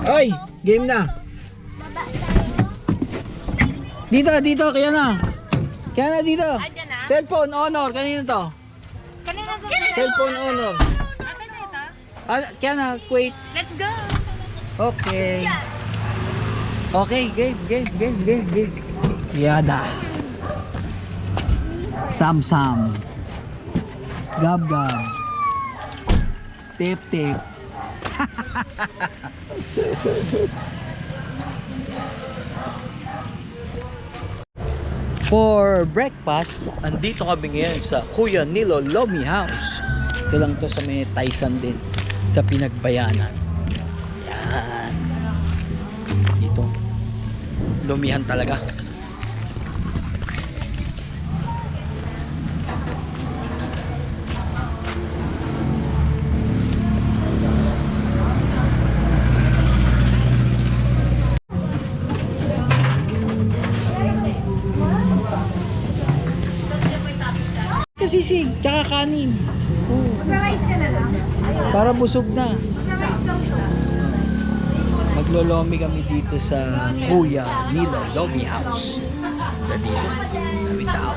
Oy, game na. Dito, kaya na. Kaya na dito. Andyan na? Cellphone honor, kanino to? Kanina to. Cellphone honor. Ate sa ito? Kaya na, wait. Let's go! Okay. Okay, game. Yada. Sam. Gab. Tip. For breakfast, andito kami ngayon sa Kuya Nilo Lomi House. Ito lang to sa may Taysan din, sa Pinagbayanan. Yan. Dito. Lumihan talaga. Sisig, tsaka kanin. Mag-rice ka na lang. Para busog na. Mag-rice ka mo. Maglolomi kami dito sa Kuya Nilo Lomi House. Dito, kami tao.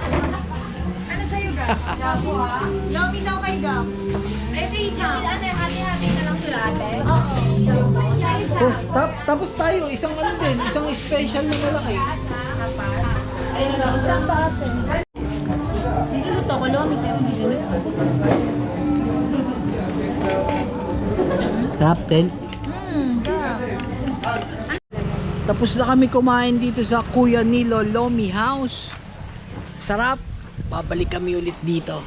Ano sa'yo, Gab? Gabo, ah. Lomi daw kay Gab. Ito isang. Hati-hati na lang sila, ate? Oo. Oh, tapos tayo, isang ano din, isang special na malaki. Isang ba ate? Niluluto ko, Lomi kayo. Top 10. Tapos na kami kumain dito sa Kuya Nilo Lomi House. Sarap. Babalik kami ulit dito.